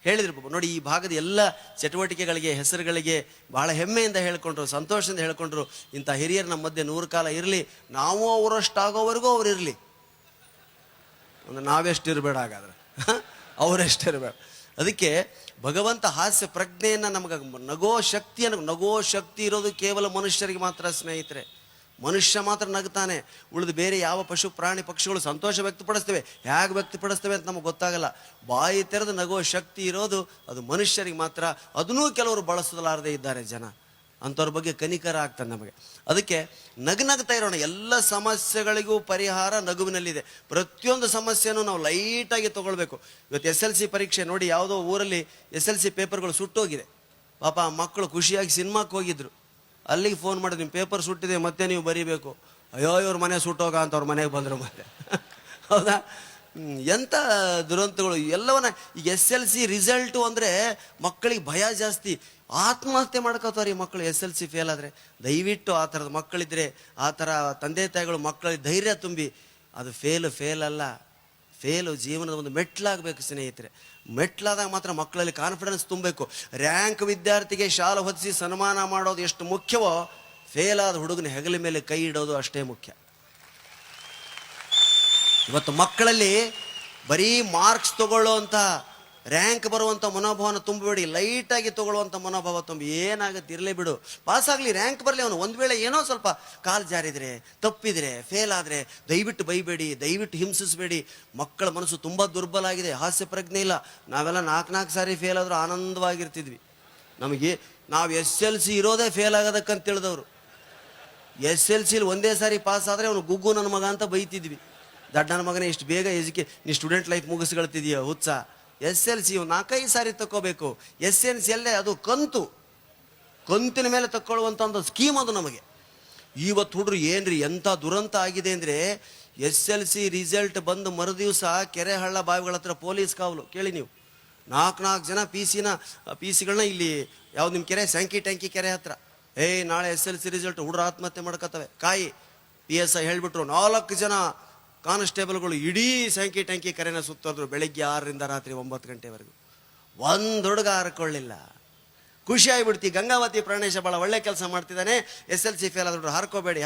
ಹೇಳಿದ್ರು. ನೋಡಿ, ಈ ಭಾಗದ ಎಲ್ಲ ಚಟುವಟಿಕೆಗಳಿಗೆ, ಹೆಸರುಗಳಿಗೆ ಬಹಳ ಹೆಮ್ಮೆಯಿಂದ ಹೇಳ್ಕೊಂಡ್ರು, ಸಂತೋಷದಿಂದ ಹೇಳ್ಕೊಂಡ್ರು. ಇಂಥ ಹಿರಿಯರು ನಮ್ಮ ಮಧ್ಯೆ 100 ಕಾಲ ಇರಲಿ, ನಾವು ಅವರಷ್ಟಾಗೋವರೆಗೂ ಅವ್ರು ಇರಲಿ. ಒಂದು ನಾವೆಷ್ಟು ಇರಬೇಡ, ಹಾಗಾದ್ರೆ ಅವರೆಷ್ಟು ಇರಬೇಡ. ಅದಕ್ಕೆ ಭಗವಂತ ಹಾಸ್ಯ ಪ್ರಜ್ಞೆಯನ್ನು ನಮಗೆ, ನಗೋ ಶಕ್ತಿ ಇರೋದು ಕೇವಲ ಮನುಷ್ಯರಿಗೆ ಮಾತ್ರ ಸ್ನೇಹಿತರೆ. ಮನುಷ್ಯ ಮಾತ್ರ ನಗ್ತಾನೆ. ಉಳಿದು ಬೇರೆ ಯಾವ ಪಶು ಪ್ರಾಣಿ ಪಕ್ಷಿಗಳು ಸಂತೋಷ ವ್ಯಕ್ತಪಡಿಸ್ತವೆ, ಹೇಗೆ ವ್ಯಕ್ತಪಡಿಸ್ತವೆ ಅಂತ ನಮಗೆ ಗೊತ್ತಾಗಲ್ಲ. ಬಾಯಿ ತೆರೆದು ನಗೋ ಶಕ್ತಿ ಇರೋದು ಅದು ಮನುಷ್ಯರಿಗೆ ಮಾತ್ರ. ಅದನ್ನೂ ಕೆಲವರು ಬಳಸಲಾರದೇ ಇದ್ದಾರೆ ಜನ. ಅಂಥವ್ರ ಬಗ್ಗೆ ಕನಿಕರ ಆಗ್ತದೆ ನಮಗೆ. ಅದಕ್ಕೆ ನಗ್ತಾ ಇರೋಣ. ಎಲ್ಲ ಸಮಸ್ಯೆಗಳಿಗೂ ಪರಿಹಾರ ನಗುವಿನಲ್ಲಿದೆ. ಪ್ರತಿಯೊಂದು ಸಮಸ್ಯೆನೂ ನಾವು ಲೈಟಾಗಿ ತೊಗೊಳ್ಬೇಕು. ಇವತ್ತು SLC ಪರೀಕ್ಷೆ ನೋಡಿ, ಯಾವುದೋ ಊರಲ್ಲಿ SLC ಪೇಪರ್ಗಳು ಸುಟ್ಟೋಗಿದೆ. ಪಾಪ ಮಕ್ಕಳು ಖುಷಿಯಾಗಿ ಸಿನಿಮಾಕ್ಕೆ ಹೋಗಿದ್ರು. ಅಲ್ಲಿಗೆ ಫೋನ್ ಮಾಡಿದ್ರು, ನಿಮ್ಮ ಪೇಪರ್ ಸುಟ್ಟಿದೆ, ಮತ್ತೆ ನೀವು ಬರೀಬೇಕು. ಅಯ್ಯೋ ಇವ್ರ ಮನೆ ಸುಟ್ಟೋಗ ಅಂತ ಅವ್ರ ಮನೆಗೆ ಬಂದರು ಮತ್ತೆ. ಹೌದಾ? ಎಂಥ ದುರಂತಗಳು ಎಲ್ಲವನ್ನ. ಈಗ SLC ರಿಸಲ್ಟು ಅಂದರೆ ಮಕ್ಕಳಿಗೆ ಭಯ ಜಾಸ್ತಿ. ಆತ್ಮಹತ್ಯೆ ಮಾಡ್ಕೋತಾರೆ ಈ ಮಕ್ಕಳು SLC ಫೇಲ್ ಆದರೆ. ದಯವಿಟ್ಟು ಆ ಥರದ ಮಕ್ಕಳಿದ್ರೆ, ಆ ಥರ ತಂದೆ ತಾಯಿಗಳು ಮಕ್ಕಳಿಗೆ ಧೈರ್ಯ ತುಂಬಿ, ಅದು ಫೇಲ್ ಅಲ್ಲ. ಫೇಲು ಜೀವನದ ಒಂದು ಮೆಟ್ಲಾಗಬೇಕು ಸ್ನೇಹಿತರೆ. ಮೆಟ್ಲಾದಾಗ ಮಾತ್ರ ಮಕ್ಕಳಲ್ಲಿ ಕಾನ್ಫಿಡೆನ್ಸ್ ತುಂಬಬೇಕು. ರ್ಯಾಂಕ್ ವಿದ್ಯಾರ್ಥಿಗೆ ಶಾಲೆ ಹೊದಿಸಿ ಸನ್ಮಾನ ಮಾಡೋದು ಎಷ್ಟು ಮುಖ್ಯವೋ, ಫೇಲ್ ಆದ ಹುಡುಗನ ಹೆಗಲ ಮೇಲೆ ಕೈ ಇಡೋದು ಅಷ್ಟೇ ಮುಖ್ಯ. ಇವತ್ತು ಮಕ್ಕಳಲ್ಲಿ ಬರೀ ಮಾರ್ಕ್ಸ್ ತಗೊಳ್ಳುವಂಥ, ರ್ಯಾಂಕ್ ಬರುವಂಥ ಮನೋಭಾವನ ತುಂಬಬೇಡಿ. ಲೈಟಾಗಿ ತಗೊಳ್ಳುವಂಥ ಮನೋಭಾವ ತುಂಬಿ. ಏನಾಗುತ್ತೆ ಇರಲಿ ಬಿಡು, ಪಾಸಾಗಲಿ, ರ್ಯಾಂಕ್ ಬರಲಿ. ಅವನು ಒಂದು ವೇಳೆ ಏನೋ ಸ್ವಲ್ಪ ಕಾಲು ಜಾರಿದರೆ, ತಪ್ಪಿದರೆ, ಫೇಲ್ ಆದರೆ ದಯವಿಟ್ಟು ಬೈಬೇಡಿ, ದಯವಿಟ್ಟು ಹಿಂಸಿಸಬೇಡಿ. ಮಕ್ಕಳ ಮನಸ್ಸು ತುಂಬ ದುರ್ಬಲ ಆಗಿದೆ, ಹಾಸ್ಯ ಪ್ರಜ್ಞೆ ಇಲ್ಲ. ನಾವೆಲ್ಲ 4 ಸಾರಿ ಫೇಲ್ ಆದರೂ ಆನಂದವಾಗಿರ್ತಿದ್ವಿ. ನಾವು SLC ಇರೋದೇ ಫೇಲ್ ಆಗೋದಕ್ಕಂತ ತಿಳಿದವರು. SLCಲಿ ಒಂದೇ ಸಾರಿ ಪಾಸ್ ಆದರೆ ಅವನು ಗುಗ್ಗು ನನ್ನ ಮಗ ಅಂತ ಬೈತಿದ್ವಿ. ದಡ್ಡನ ಮಗನೇ ಇಷ್ಟು ಬೇಗ ನೀ ಸ್ಟೂಡೆಂಟ್ ಲೈಫ್ ಮುಗಿಸ್ಕೊಳ್ತಿದೀಯ ಹುಚ್ಚ. SLC 4-5 ಸಾರಿ ತಕ್ಕೋಬೇಕು. SNCL ಅದು ಕಂತಿನ ಮೇಲೆ ತಕ್ಕೊಳ್ಳುವಂಥ ಒಂದು ಸ್ಕೀಮ್ ಅದು ನಮಗೆ. ಇವತ್ತು ಹುಡ್ರು ಏನ್ರಿ ಎಂಥ ದುರಂತ ಆಗಿದೆ ಅಂದರೆ, SLC ರಿಸಲ್ಟ್ ಬಂದು ಮರುದಿವಸ ಕೆರೆ ಹಳ್ಳ ಬಾವಿಗಳ ಹತ್ರ ಪೊಲೀಸ್ ಕಾವಲು. ಕೇಳಿ ನೀವು, 4 ಜನ ಪಿ ಸಿಗಳನ್ನ ಇಲ್ಲಿ ಯಾವ್ದು ನಿಮ್ಮ ಕೆರೆ ಸ್ಯಾಂಕಿ ಟ್ಯಾಂಕಿ ಕೆರೆ ಹತ್ರ, ನಾಳೆ SLC ರಿಸಲ್ಟ್, ಹುಡ್ರು ಆತ್ಮಹತ್ಯೆ ಮಾಡ್ಕೋತವೆ ಕಾಯಿ. PSI ಹೇಳಿಬಿಟ್ರು 4 ಜನ ಕಾನ್ಸ್ಟೇಬಲ್ಗಳು ಇಡೀ ಸ್ಯಾಂಕಿ ಟ್ಯಾಂಕಿ ಕೆರೆನ ಸುತ್ತೋದ್ರು ಬೆಳಗ್ಗೆ 6ರಿಂದ ರಾತ್ರಿ 9 ಗಂಟೆವರೆಗೂ. ಒಂದು ಹುಡುಗ ಹಾರ್ಕೊಳ್ಳಿಲ್ಲ. ಖುಷಿ ಆಗಿಬಿಡ್ತಿ. ಗಂಗಾವತಿ ಪ್ರಾಣೇಶ ಭಾಳ ಒಳ್ಳೆ ಕೆಲಸ ಮಾಡ್ತಿದ್ದಾನೆ. SLC ಫೇಲ್ ಆದ್ರು ಹಾರ್ಕೋಬೇಡಿ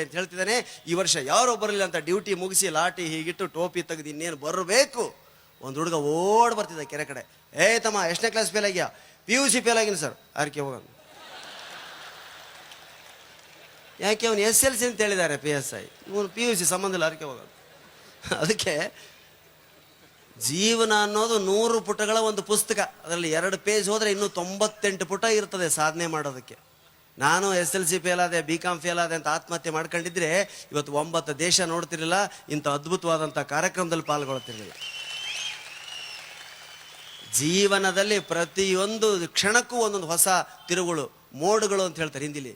ಅಂತ ಹೇಳ್ತಿದ್ದಾನೆ. ಈ ವರ್ಷ ಯಾರೋ ಬರಲಿಲ್ಲ ಅಂತ ಡ್ಯೂಟಿ ಮುಗಿಸಿ ಲಾಟಿ ಹೀಗಿಟ್ಟು ಟೋಪಿ ತೆಗೆದು ಇನ್ನೇನು ಬರಬೇಕು. ಒಂದು ಹುಡುಗ ಓಡ್ ಬರ್ತಿದ್ದ ಕೆರೆ ಕಡೆ. ತಮ್ಮ ಎಷ್ಟನೇ ಕ್ಲಾಸ್ ಫೇಲ್ ಆಗ್ಯಾ? PUC ಫೇಲ್ ಆಗಿನಿ ಸರ್. ಆರ್ಕೆ ಹೋಗೋಣ. ಯಾಕೆ ಅವನು SLC ಅಂತ ಹೇಳಿದ್ದಾರೆ PSI, ಇವನು PUC ಸಂಬಂಧ ಇಲ್ಲ, ಆರ್ಕೆ ಹೋಗೋದು. ಅದಕ್ಕೆ ಜೀವನ ಅನ್ನೋದು 100 ಪುಟಗಳ ಒಂದು ಪುಸ್ತಕ. ಅದರಲ್ಲಿ 2 ಪೇಜ್ ಹೋದರೆ ಇನ್ನೂ 98 ಪುಟ ಇರ್ತದೆ ಸಾಧನೆ ಮಾಡೋದಕ್ಕೆ. ನಾನು SLC ಫೇಲ್ ಆದೆ, BCom ಫೇಲ್ ಆದೆ ಅಂತ ಆತ್ಮಹತ್ಯೆ ಮಾಡ್ಕೊಂಡಿದ್ರೆ ಇವತ್ತು 9 ದೇಶ ನೋಡ್ತಿರಲಿಲ್ಲ, ಇಂಥ ಅದ್ಭುತವಾದಂಥ ಕಾರ್ಯಕ್ರಮದಲ್ಲಿ ಪಾಲ್ಗೊಳ್ತಿರಲಿಲ್ಲ. ಜೀವನದಲ್ಲಿ ಪ್ರತಿಯೊಂದು ಕ್ಷಣಕ್ಕೂ ಒಂದೊಂದು ಹೊಸ ತಿರುವುಗಳು, ಮೋಡುಗಳು ಅಂತ ಹೇಳ್ತಾರೆ ಹಿಂದಿಲಿ.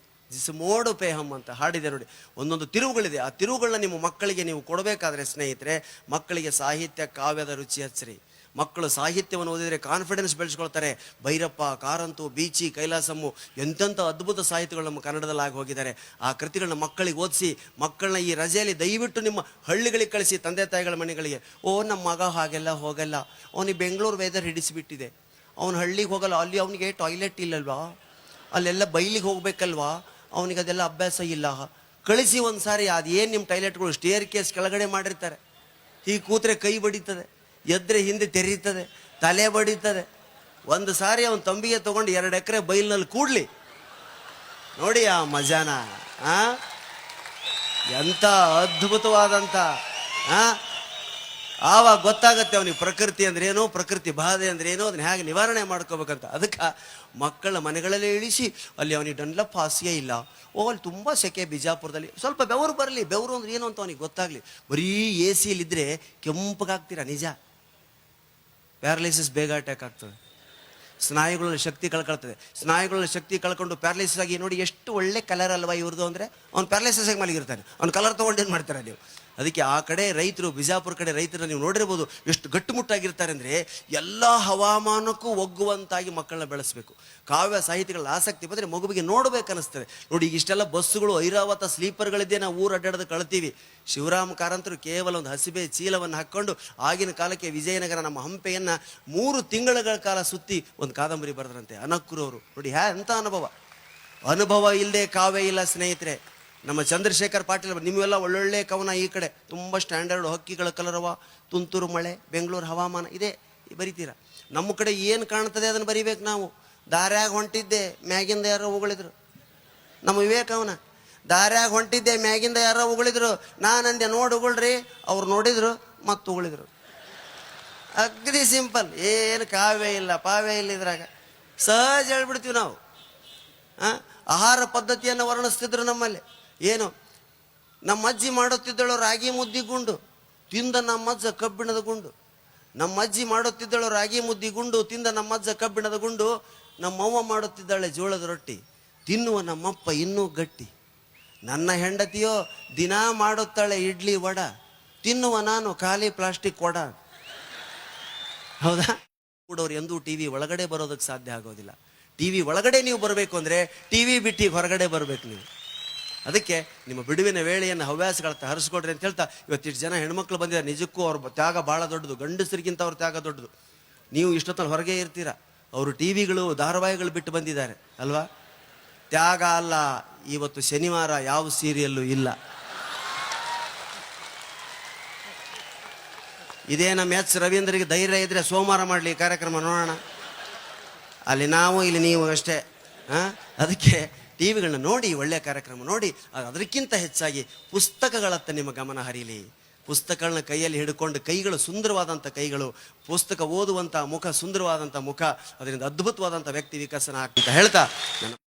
ಮೋಡು ಪೇಹಮ್ ಅಂತ ಹಾಡಿದೆ ನೋಡಿ. ಒಂದೊಂದು ತಿರುವುಗಳಿದೆ. ಆ ತಿರುವುಗಳನ್ನ ನಿಮ್ಮ ಮಕ್ಕಳಿಗೆ ನೀವು ಕೊಡಬೇಕಾದ್ರೆ ಸ್ನೇಹಿತರೆ, ಮಕ್ಕಳಿಗೆ ಸಾಹಿತ್ಯ ಕಾವ್ಯದ ರುಚಿ ಹಚ್ಚಿರಿ. ಮಕ್ಕಳು ಸಾಹಿತ್ಯವನ್ನು ಓದಿದರೆ ಕಾನ್ಫಿಡೆನ್ಸ್ ಬೆಳೆಸ್ಕೊಳ್ತಾರೆ. ಭೈರಪ್ಪ, ಕಾರಂತು, ಬೀಚಿ, ಕೈಲಾಸಮ್ಮು ಎಂತೆಂಥ ಅದ್ಭುತ ಸಾಹಿತ್ಯಗಳು ನಮ್ಮ ಕನ್ನಡದಲ್ಲಿ ಆಗಿ ಹೋಗಿದ್ದಾರೆ. ಆ ಕೃತಿಗಳನ್ನ ಮಕ್ಕಳಿಗೆ ಓದಿಸಿ, ಮಕ್ಕಳನ್ನ ಈ ರಜೆಯಲ್ಲಿ ದಯವಿಟ್ಟು ನಿಮ್ಮ ಹಳ್ಳಿಗಳಿಗೆ ಕಳಿಸಿ, ತಂದೆ ತಾಯಿಗಳ ಮನೆಗಳಿಗೆ. ನಮ್ಮ ಮಗ ಹಾಗೆಲ್ಲ ಹೋಗಲ್ಲ, ಅವನಿಗೆ ಬೆಂಗಳೂರು ವೆದರ್ ಹಿಡಿಸಿಬಿಟ್ಟಿದೆ, ಅವನು ಹಳ್ಳಿಗೆ ಹೋಗಲ್ಲ, ಅಲ್ಲಿ ಅವನಿಗೆ ಟಾಯ್ಲೆಟ್ ಇಲ್ಲಲ್ವಾ, ಅಲ್ಲೆಲ್ಲ ಬೈಲಿಗೆ ಹೋಗ್ಬೇಕಲ್ವಾ, ಅವನಿಗೆ ಅದೆಲ್ಲ ಅಭ್ಯಾಸ ಇಲ್ಲ, ಕಳಿಸಿ ಒಂದು ಸಾರಿ. ಅದೇನು ನಿಮ್ಮ ಟಾಯ್ಲೆಟ್ಗಳು ಸ್ಟೇರ್ ಕೇಸ್ ಕೆಳಗಡೆ ಮಾಡಿರ್ತಾರೆ, ಹೀಗೆ ಕೂತ್ರೆ ಕೈ ಬಡಿತದೆ, ಎದ್ರೆ ಹಿಂದೆ ತೆರೀತದೆ, ತಲೆ ಬಡಿತದೆ. ಒಂದು ಸಾರಿ ಅವನ ತಂಬಿಗೆ ತೊಗೊಂಡು 2 ಎಕರೆ ಬೈಲ್ನಲ್ಲಿ ಕೂಡ್ಲಿ ನೋಡಿ ಆ ಮಜಾನ. ಎಂಥ ಅದ್ಭುತವಾದಂಥ ಆವಾಗ ಗೊತ್ತಾಗತ್ತೆ ಅವನಿಗೆ ಪ್ರಕೃತಿ ಅಂದ್ರೆ ಏನು, ಪ್ರಕೃತಿ ಬಾಧೆ ಅಂದ್ರೆ ಏನು, ಅದನ್ನ ಹೇಗೆ ನಿವಾರಣೆ ಮಾಡ್ಕೋಬೇಕಂತ. ಅದಕ್ಕೆ ಮಕ್ಕಳ ಮನೆಗಳಲ್ಲೇ ಇಳಿಸಿ, ಅಲ್ಲಿ ಅವನಿಗೆ ಡನ್ಲಪ್ ಹಾಸಿಗೆ ಇಲ್ಲ, ಅಲ್ಲಿ ತುಂಬ ಸೆಕೆ ಬಿಜಾಪುರದಲ್ಲಿ, ಸ್ವಲ್ಪ ಬೆವರು ಬರಲಿ, ಬೆವರು ಅಂದ್ರೆ ಏನು ಅಂತ ಅವನಿಗೆ ಗೊತ್ತಾಗಲಿ. ಬರೀ AC-ಯಲ್ಲಿದ್ದರೆ ಕೆಂಪಗಾಗ್ತೀರಾ, ನಿಜ. ಪ್ಯಾರಲೈಸಿಸ್ ಬೇಗ ಅಟ್ಯಾಕ್ ಆಗ್ತದೆ, ಸ್ನಾಯುಗಳಲ್ಲಿ ಶಕ್ತಿ ಕಳ್ಕೊಳ್ತದೆ. ಸ್ನಾಯುಗಳಲ್ಲಿ ಶಕ್ತಿ ಕಳ್ಕೊಂಡು ಪ್ಯಾರಲೈಸಿಸ್ ಆಗಿ ನೋಡಿ ಎಷ್ಟು ಒಳ್ಳೆ ಕಲರ್ ಅಲ್ವಾ ಇವ್ರದ್ದು ಅಂದರೆ, ಅವ್ನು ಪ್ಯಾರಲೈಸಿಸ್ ಆಗಿ ಮಲಗಿರ್ತಾನೆ, ಅವ್ನು ಕಲರ್ ತೊಗೊಂಡು ಏನು ಮಾಡ್ತಾರೆ ನೀವು. ಅದಕ್ಕೆ ಆ ಕಡೆ ರೈತರು, ಬಿಜಾಪುರ ಕಡೆ ರೈತರನ್ನ ನೀವು ನೋಡಿರ್ಬೋದು, ಎಷ್ಟು ಗಟ್ಟುಮುಟ್ಟಾಗಿರ್ತಾರೆ ಅಂದರೆ ಎಲ್ಲ ಹವಾಮಾನಕ್ಕೂ ಒಗ್ಗುವಂತಾಗಿ ಮಕ್ಕಳನ್ನ ಬೆಳೆಸಬೇಕು. ಕಾವ್ಯ ಸಾಹಿತ್ಯಗಳ ಆಸಕ್ತಿ ಬಂದರೆ ಮಗುವಿಗೆ ನೋಡ್ಬೇಕು ಅನ್ನಿಸ್ತದೆ. ನೋಡಿ ಈಗ ಇಷ್ಟೆಲ್ಲ ಬಸ್ಸುಗಳು, ಐರಾವತ ಸ್ಲೀಪರ್ಗಳಿದ್ದೇ ನಾವು ಊರು ಅಡ್ಡಾಡೋದು ಕಳ್ತೀವಿ. ಶಿವರಾಮ ಕಾರಂತರು ಕೇವಲ ಒಂದು ಹಸಿಬೆ ಚೀಲವನ್ನು ಹಾಕ್ಕೊಂಡು ಆಗಿನ ಕಾಲಕ್ಕೆ ವಿಜಯನಗರ ನಮ್ಮ ಹಂಪೆಯನ್ನು 3 ತಿಂಗಳ ಕಾಲ ಸುತ್ತಿ ಒಂದು ಕಾದಂಬರಿ ಬರೆದ್ರಂತೆ ಅನಕ್ಕೂರವರು. ನೋಡಿ ಎಂಥ ಅನುಭವ ಇಲ್ಲದೆ ಕಾವ್ಯ ಇಲ್ಲ ಸ್ನೇಹಿತರೆ. ನಮ್ಮ ಚಂದ್ರಶೇಖರ್ ಪಾಟೀಲ್, ನಿಮ್ಮೆಲ್ಲ ಒಳ್ಳೊಳ್ಳೆ ಕವನ ಈ ಕಡೆ ತುಂಬ ಸ್ಟ್ಯಾಂಡರ್ಡ್, ಹಕ್ಕಿಗಳ ಕಲರವ, ತುಂತುರು ಮಳೆ, ಬೆಂಗಳೂರು ಹವಾಮಾನ ಇದೆ ಬರಿತೀರ. ನಮ್ಮ ಕಡೆ ಏನು ಕಾಣ್ತದೆ ಅದನ್ನು ಬರಿಬೇಕು ನಾವು. ದಾರ್ಯಾಗ ಹೊಂಟಿದ್ದೆ ಮ್ಯಾಗಿಂದ ಯಾರೋ ಉಗಳಿದ್ರು, ನಮ್ಮ ವಿವೇಕವನ. ದಾರ್ಯಾಗ ಹೊಂಟಿದ್ದೆ ಮ್ಯಾಗಿಂದ ಯಾರೋ ಉಗಳಿದ್ರು, ನಾನಂದೆ ನೋಡಿ ಉಗುಳ್ರಿ, ಅವ್ರು ನೋಡಿದ್ರು ಮತ್ತು ಉಗಳಿದ್ರು. ಅಗ್ದಿ ಸಿಂಪಲ್, ಏನು ಕಾವ್ಯ ಇಲ್ಲ ಪಾವ್ಯ ಇಲ್ಲ ಇದ್ರಾಗ. ಸಹಜ ಹೇಳ್ಬಿಡ್ತೀವಿ ನಾವು. ಆಹಾರ ಪದ್ಧತಿಯನ್ನು ವರ್ಣಿಸ್ತಿದ್ರು ನಮ್ಮಲ್ಲಿ. ಏನು ನಮ್ಮ ಅಜ್ಜಿ ಮಾಡುತ್ತಿದ್ದಳು ರಾಗಿ ಮುದ್ದಿ ಗುಂಡು, ತಿಂದ ನಮ್ಮಜ್ಜ ಕಬ್ಬಿಣದ ಗುಂಡು. ನಮ್ಮ ಅಜ್ಜಿ ಮಾಡುತ್ತಿದ್ದಳು ರಾಗಿ ಮುದ್ದಿ ಗುಂಡು, ತಿಂದ ನಮ್ಮಜ್ಜ ಕಬ್ಬಿಣದ ಗುಂಡು. ನಮ್ಮವ್ವ ಮಾಡುತ್ತಿದ್ದಾಳೆ ಜೋಳದ ರೊಟ್ಟಿ, ತಿನ್ನುವ ನಮ್ಮಪ್ಪ ಇನ್ನೂ ಗಟ್ಟಿ. ನನ್ನ ಹೆಂಡತಿಯೋ ದಿನಾ ಮಾಡುತ್ತಾಳೆ ಇಡ್ಲಿ ವಡ, ತಿನ್ನುವ ನಾನು ಖಾಲಿ ಪ್ಲಾಸ್ಟಿಕ್ ವಡ. ಹೌದಾ? ಕೂಡೋರು ಎಂದೂ TV ಒಳಗಡೆ ಬರೋದಕ್ಕೆ ಸಾಧ್ಯ ಆಗೋದಿಲ್ಲ. TV ಒಳಗಡೆ ನೀವು ಬರಬೇಕು ಅಂದರೆ TV ಬಿಟ್ಟು ಹೊರಗಡೆ ಬರಬೇಕು ನೀವು. ಅದಕ್ಕೆ ನಿಮ್ಮ ಬಿಡುವಿನ ವೇಳೆಯನ್ನು ಹವ್ಯಾಸಗಳತ್ತ ಹರಿಸ್ಕೊಡ್ರಿ ಅಂತ ಹೇಳ್ತಾ, ಇವತ್ತಿಷ್ಟು ಜನ ಹೆಣ್ಮಕ್ಳು ಬಂದಿದ್ದಾರೆ. ನಿಜಕ್ಕೂ ಅವ್ರ ತ್ಯಾಗ ಭಾಳ ದೊಡ್ಡದು, ಗಂಡಸರಿಗಿಂತ ಅವ್ರ ತ್ಯಾಗ ದೊಡ್ಡದು. ನೀವು ಇಷ್ಟೊತ್ತಲ್ಲಿ ಹೊರಗೆ ಇರ್ತೀರ, ಅವರು TVಗಳು ಧಾರಾವಾಹಿಗಳು ಬಿಟ್ಟು ಬಂದಿದ್ದಾರೆ ಅಲ್ವಾ. ತ್ಯಾಗ ಅಲ್ಲ, ಇವತ್ತು ಶನಿವಾರ ಯಾವ ಸೀರಿಯಲ್ಲು ಇಲ್ಲ. ಇದೇ ನಮ್ಮ H ರವೀಂದ್ರಿಗೆ ಧೈರ್ಯ ಇದ್ದರೆ ಸೋಮವಾರ ಮಾಡಲಿ ಕಾರ್ಯಕ್ರಮ ನೋಡೋಣ. ಅಲ್ಲಿ ನಾವು, ಇಲ್ಲಿ ನೀವು ಅಷ್ಟೇ. ಅದಕ್ಕೆ TVಗಳನ್ನ ನೋಡಿ, ಒಳ್ಳೆಯ ಕಾರ್ಯಕ್ರಮ ನೋಡಿ. ಅದಕ್ಕಿಂತ ಹೆಚ್ಚಾಗಿ ಪುಸ್ತಕಗಳತ್ತ ನಿಮ್ಮ ಗಮನ ಹರಿಯಲಿ. ಪುಸ್ತಕಗಳನ್ನ ಕೈಯಲ್ಲಿ ಹಿಡ್ಕೊಂಡು, ಕೈಗಳು ಸುಂದರವಾದಂಥ ಕೈಗಳು, ಪುಸ್ತಕ ಓದುವಂಥ ಮುಖ ಸುಂದರವಾದಂಥ ಮುಖ, ಅದರಿಂದ ಅದ್ಭುತವಾದಂಥ ವ್ಯಕ್ತಿ ವಿಕಸನ ಆಗ್ತಾ ಹೇಳ್ತಾ